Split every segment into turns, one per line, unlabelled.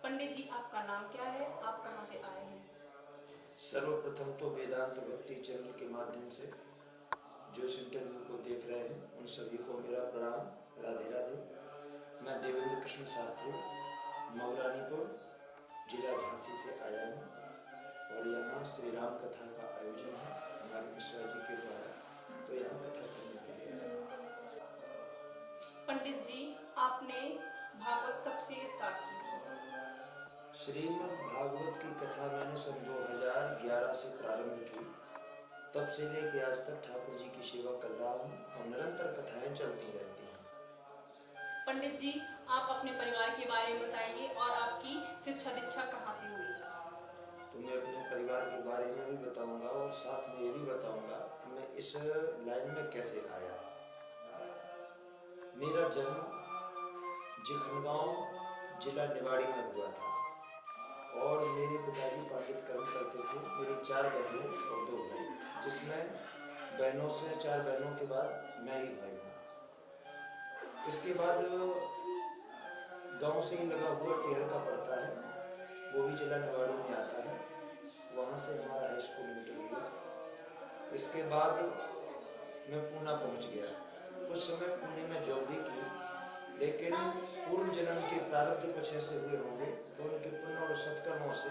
पंडित जी, आपका नाम क्या है? आप कहाँ से आए हैं?
सर्वप्रथम तो वेदांत भक्ति चैनल के माध्यम से जो इस इंटरव्यू को देख रहे हैं उन सभी को मेरा प्रणाम। राधे राधे। मैं देवेंद्र कृष्ण शास्त्री मऊरानीपुर जिला झांसी से आया हूँ और यहाँ श्री राम कथा का आयोजन है हमारे मिश्रा जी के द्वारा, तो यहाँ कथा करने के लिए आया हूँ।
पंडित जी, आपने भागवत कब से स्टार्ट की थी?
श्रीमद् भागवत की कथा मैंने सन 2011 से प्रारंभ की। तब से लेके आज तक ठाकुर जी की सेवा कर रहा हूँ और निरंतर कथाएं चलती रहती हैं।
पंडित जी, आप अपने परिवार के बारे में बताइए और आपकी शिक्षा दीक्षा कहाँ से हुई?
तो मैं अपने परिवार के बारे में भी बताऊंगा और साथ में ये भी बताऊंगा कि मैं इस लाइन में कैसे आया। मेरा जन्म जिखनगांव जिला निवाड़ी में हुआ था और मेरे पिताजी पंडित कर्म करते थे। मेरी 4 बहनें और 2 भाई, जिसमें बहनों से 4 बहनों के बाद मैं ही भाई हूँ। इसके बाद गांव से ही लगा हुआ टेहर का पड़ता है, वो भी जिला निवाड़ी में आता है। वहाँ से हमारा हाई स्कूल इंटर हुआ। इसके बाद मैं पूना पहुँच गया। कुछ समय पुणे में जॉब भी की, लेकिन पूर्व जन्म के प्रारब्ध कुछ ऐसे हुए होंगे कि उनके पुण्य और सत्कर्मों से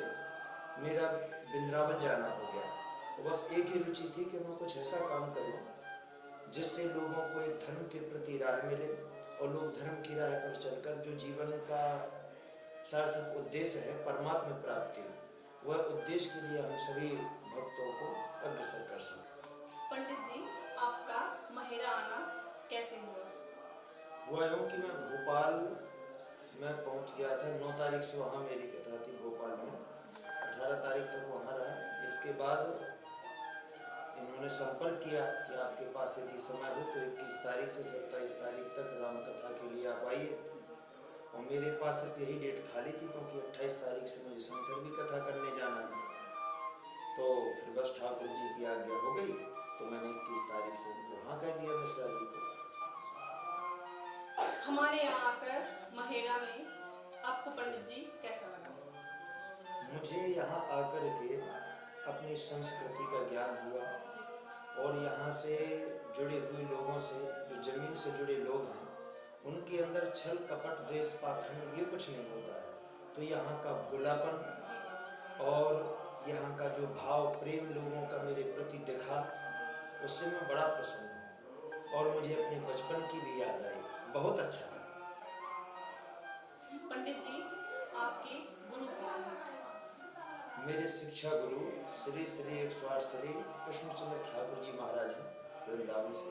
मेरा वृंदावन जाना हो गया। बस एक ही रुचि थी कि मैं कुछ ऐसा काम करूं जिससे लोगों को एक धर्म के प्रति राह मिले और लोग धर्म की राह पर चलकर जो जीवन का सार्थक उद्देश्य है परमात्मा प्राप्ति, वह उद्देश्य के लिए हम सभी भक्तों को अग्रसर कर सकें।
पंडित जी, आपका माहेरा आना कैसे हुआ?
हुआ यूँ कि मैं भोपाल में पहुंच गया था। 9 तारीख से वहाँ मेरी कथा थी भोपाल में, 18 तारीख तक वहाँ रहा। इसके बाद इन्होंने संपर्क किया कि आपके पास यदि समय हो तो 21 तारीख से 27 तारीख तक राम कथा के लिए आप आइए। और मेरे पास सिर्फ यही डेट खाली थी क्योंकि 28 तारीख से मुझे समथर भी कथा करने जाना है। तो फिर बस ठाकुर जी की आज्ञा हो गई, तो मैंने 21 तारीख से वहाँ कह दिया मिश्रा जी को।
हमारे यहाँ आकर माहेरा में आपको पंडित जी कैसा लगा?
मुझे यहाँ आकर के अपनी संस्कृति का ज्ञान हुआ और यहाँ से जुड़े हुए लोगों से, जो जमीन से जुड़े लोग हैं, उनके अंदर छल कपट द्वेष पाखंड ये कुछ नहीं होता है। तो यहाँ का भोलापन और यहाँ का जो भाव प्रेम लोगों का मेरे प्रति दिखा, उससे मैं बड़ा प्रसन्न हूँ और मुझे अपने बचपन की भी याद आई। बहुत अच्छा लगा।
पंडित जी, आपके गुरु कौन हैं?
मेरे शिक्षा गुरु श्री श्री 108 श्री कृष्णचंद्र ठाकुर जी महाराज हैं वृंदावन से,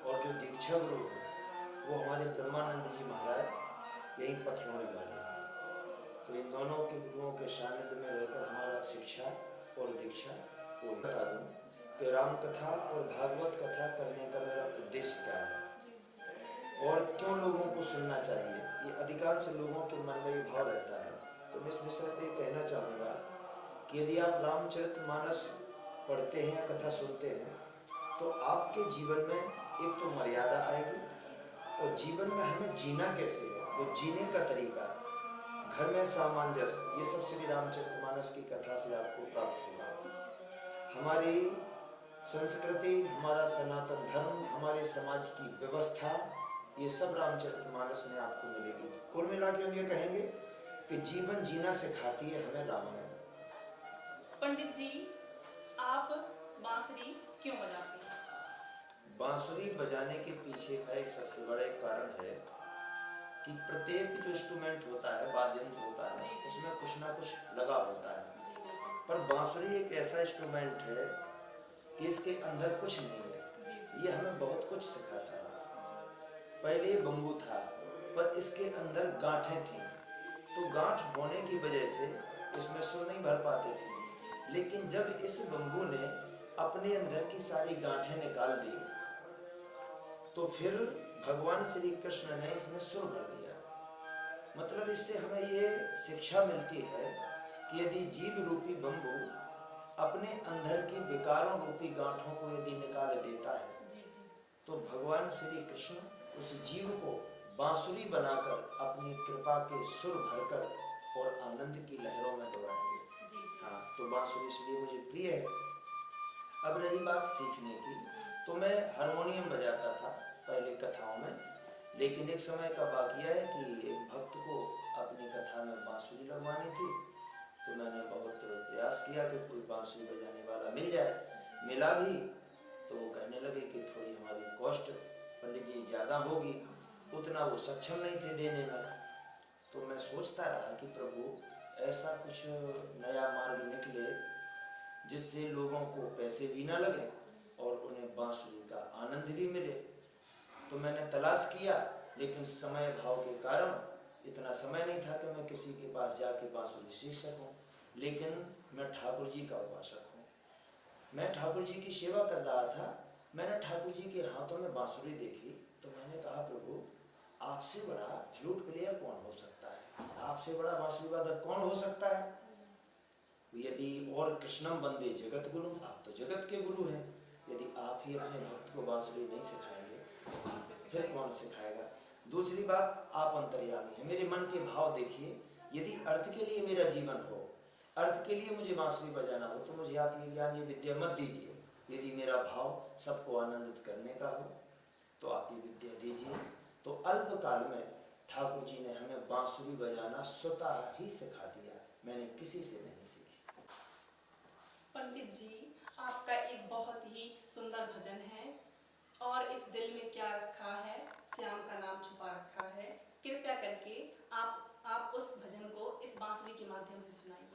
और जो दीक्षा गुरु हैं वो हमारे ब्रह्मानंद जी महाराज यही पथलौड़ी वाले हैं। तो इन दोनों के गुरुओं के सानिध्य में रहकर हमारा शिक्षा और दीक्षा पूर्ण। बता दूँ कि राम कथा और भागवत कथा करने का मेरा उद्देश्य क्या है और क्यों लोगों को सुनना चाहिए, ये अधिकांश लोगों के मन में ये भाव रहता है। तो मैं इस विषय पे कहना चाहूँगा कि यदि आप रामचरितमानस पढ़ते हैं या कथा सुनते हैं तो आपके जीवन में एक तो मर्यादा आएगी और जीवन में हमें जीना कैसे है, वो जीने का तरीका, घर में सामंजस्य, ये सब श्री रामचरितमानस की कथा से आपको प्राप्त होगा। हमारी संस्कृति, हमारा सनातन धर्म, हमारे समाज की व्यवस्था, ये सब रामचरितमानस में आपको मिलेगी। कुल मिला के हम ये कहेंगे कि जीवन जीना सिखाती है हमें रामायण।
पंडित जी, आप बांसुरी क्यों बजाते हैं?
बांसुरी बजाने के पीछे का एक सबसे बड़ा एक कारण है कि प्रत्येक जो इंस्ट्रूमेंट होता है, वाद्य यंत्र होता है, उसमें कुछ ना कुछ लगा होता है। पर बांसुरी एक ऐसा इंस्ट्रूमेंट है कि इसके अंदर कुछ नहीं है। ये हमें बहुत कुछ सिखाता है। पहले ये बम्बू था पर इसके अंदर गांठें थीं, तो गांठ होने की वजह से इसमें सुर नहीं भर पाते थे। लेकिन जब इस बम्बू ने अपने अंदर की सारी गांठें निकाल दी तो फिर भगवान श्री कृष्ण ने इसमें सुर भर दिया। मतलब इससे हमें ये शिक्षा मिलती है कि यदि जीव रूपी बम्बू अपने अंदर की विकारों रूपी गांठों को यदि निकाल देता है तो भगवान श्री कृष्ण उस जीव को बांसुरी बनाकर अपनी कृपा के सुर भरकर और आनंद की लहरों में दौड़ाएंगे।
जी जी।
हाँ, तो बांसुरी इसलिए मुझे प्रिय है। अब रही बात सीखने की, तो मैं हारमोनियम बजाता था पहले कथाओं में, लेकिन एक समय का वाकया है कि एक भक्त को अपनी कथा में बांसुरी लगवानी थी, तो मैंने बहुत प्रयास किया कि कोई बांसुरी बजाने वाला मिल जाए। मिला भी, तो वो कहने लगे कि थोड़ी हमारी कॉस्ट पंडित जी ज़्यादा होगी, उतना वो सक्षम नहीं थे देने में। तो मैं सोचता रहा कि प्रभु ऐसा कुछ नया मार्ग निकले जिससे लोगों को पैसे भी ना लगे और उन्हें बांसुरी का आनंद भी मिले। तो मैंने तलाश किया, लेकिन समय भाव के कारण इतना समय नहीं था कि मैं किसी के पास जाके बांसुरी सीख सकूं। लेकिन मैं ठाकुर जी का उपासक हूँ, मैं ठाकुर जी की सेवा कर रहा था। मैंने ठाकुर जी के हाथों में बांसुरी देखी, तो मैंने कहा प्रभु आपसे बड़ा फ्लूट प्लेयर कौन हो सकता है, आपसे बड़ा बांसुरी वादक कौन हो सकता है। यदि और कृष्णम वंदे जगत गुरु, आप तो जगत के गुरु हैं, यदि आप ही अपने भक्त को बांसुरी नहीं सिखाएंगे तो फिर कौन सिखाएगा। दूसरी बात, आप अंतर्यामी हैं, मेरे मन के भाव देखिए। यदि अर्थ के लिए मेरा जीवन हो, अर्थ के लिए मुझे बांसुरी बजाना हो, तो मुझे आप ये ज्ञान ये विद्या मत दीजिए। यदि मेरा भाव सबको आनंदित करने का हो तो आप ये विद्या दीजिए। तो अल्पकाल में ठाकुर जी ने हमें बांसुरी बजाना स्वतः ही सिखा दिया, मैंने किसी से नहीं सीखी।
पंडित जी, आपका एक बहुत ही सुंदर भजन है, और इस दिल में क्या रखा है, श्याम का नाम छुपा रखा है। कृपया करके आप उस भजन को इस बांसुरी के माध्यम से सुनाइए।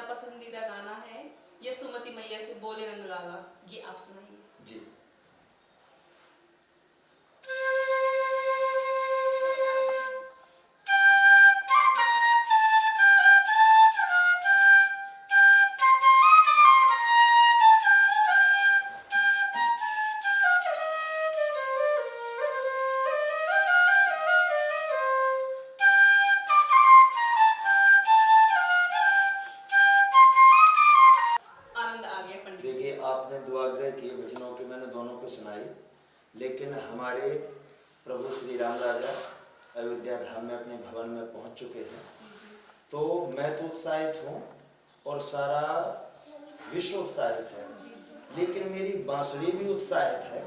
पसंदीदा गाना है यशोमती मैया से बोले रंग लाला, ये आप सुनाइए।
जी। देखिए, आपने दुआग्रह किए भजनों के, मैंने दोनों को सुनाई, लेकिन हमारे प्रभु श्री राम राजा अयोध्या धाम में अपने भवन में पहुंच चुके हैं। तो मैं तो उत्साहित हूँ और सारा विश्व उत्साहित है, लेकिन मेरी बांसुरी भी उत्साहित है।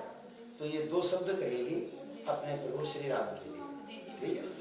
तो ये दो शब्द कहेगी अपने प्रभु श्री राम के लिए, ठीक है।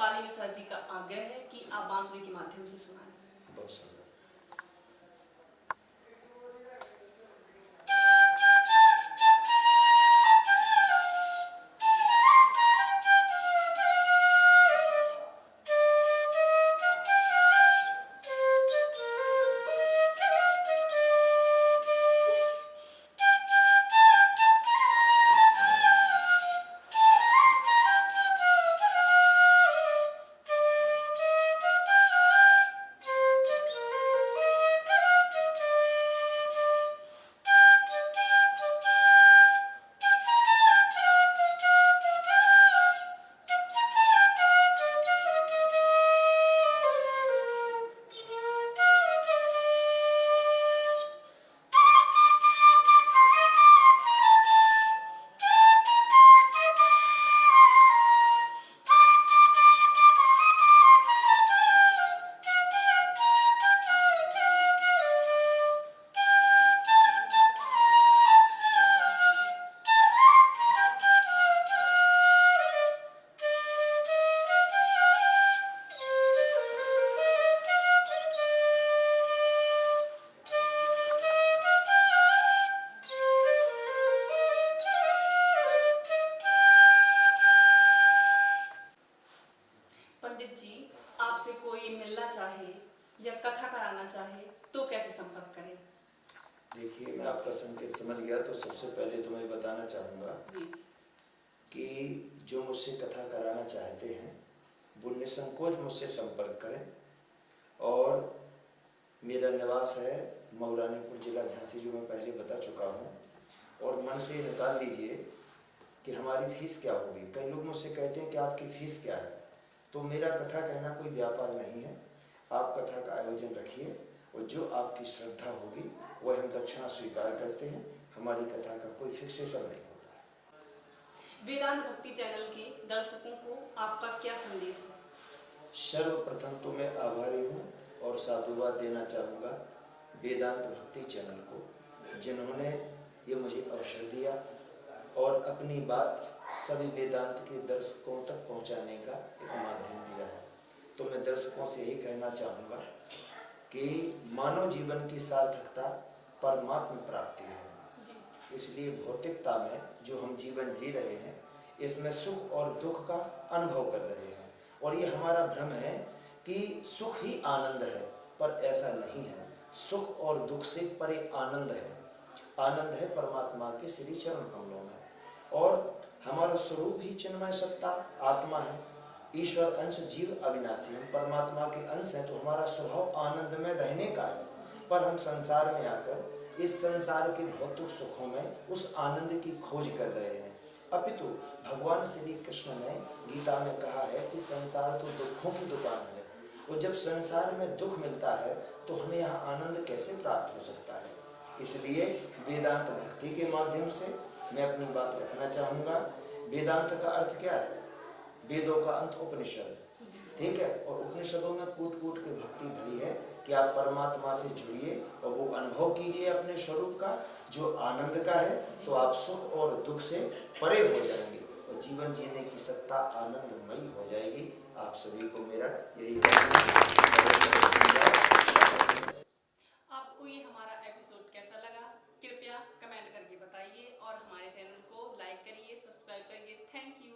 दीपाली मिश्रा जी का आग्रह है कि आप बांसुरी के माध्यम से सुनाएं।
बहुत सुंदर।
पंडित जी, आपसे कोई मिलना चाहे या कथा कराना चाहे तो कैसे संपर्क करें?
देखिए, मैं आपका संकेत समझ गया। तो सबसे पहले तो मैं बताना चाहूँगा
जी।
कि जो मुझसे कथा कराना चाहते हैं वो निसंकोच मुझसे संपर्क करें। और मेरा निवास है मऊरानीपुर जिला झांसी, जो मैं पहले बता चुका हूँ। और मन से निकाल लीजिए कि हमारी फीस क्या होगी। कई लोग मुझसे कहते हैं कि आपकी फीस क्या है। तो मेरा कथा कहना कोई व्यापार नहीं है। आप कथा का आयोजन रखिए और जो आपकी श्रद्धा होगी वह हम दक्षिणा स्वीकार करते हैं। हमारी कथा का कोई फिक्सेशन नहीं होता है।
वेदांत भक्ति चैनल के दर्शकों को आपका क्या संदेश है?
सर्वप्रथम तो मैं आभारी हूँ और साधुवाद देना चाहूँगा वेदांत भक्ति चैनल को, जिन्होंने ये मुझे अवसर दिया और अपनी बात सभी वेदांत के दर्शकों तक पहुँचाने का एक माध्यम दिया है। तो मैं दर्शकों से यही कहना चाहूँगा कि मानव जीवन की सार्थकता परमात्म प्राप्ति है। इसलिए भौतिकता में जो हम जीवन जी रहे हैं, इसमें सुख और दुख का अनुभव कर रहे हैं। और ये हमारा भ्रम है कि सुख ही आनंद है, पर ऐसा नहीं है। सुख और दुख से परे आनंद है। आनंद है परमात्मा के श्री चरण कमलों में। और हमारा स्वरूप ही चिन्मय सत्ता आत्मा है। ईश्वर अंश जीव अविनाशी, हम परमात्मा के अंश हैं। तो हमारा स्वभाव आनंद में रहने का है। पर हम संसार में आकर इस संसार के भौतिक सुखों में उस आनंद की खोज कर रहे हैं। अपितु भगवान श्री कृष्ण ने गीता में कहा है कि संसार तो दुखों की दुकान है। और जब संसार में दुख मिलता है तो हमें यहाँ आनंद कैसे प्राप्त हो सकता है। इसलिए वेदांत भक्ति के माध्यम से मैं अपनी बात रखना चाहूँगा। वेदांत का अर्थ क्या है? वेदों का अंत उपनिषद, ठीक है। और उपनिषदों में कूट कूट के भक्ति भरी है कि आप परमात्मा से जुड़िए और वो अनुभव कीजिए अपने स्वरूप का जो आनंद का है। तो आप सुख और दुख से परे हो जाएंगे और जीवन जीने की सत्ता आनंदमयी हो जाएगी। आप सभी को मेरा यही कहना है।
आपको ये हमारा एपिसोड कैसा लगा? कृपया कमेंट करके बताइए और हमारे चैनल को लाइक करिए, सब्सक्राइब करिए। Thank you.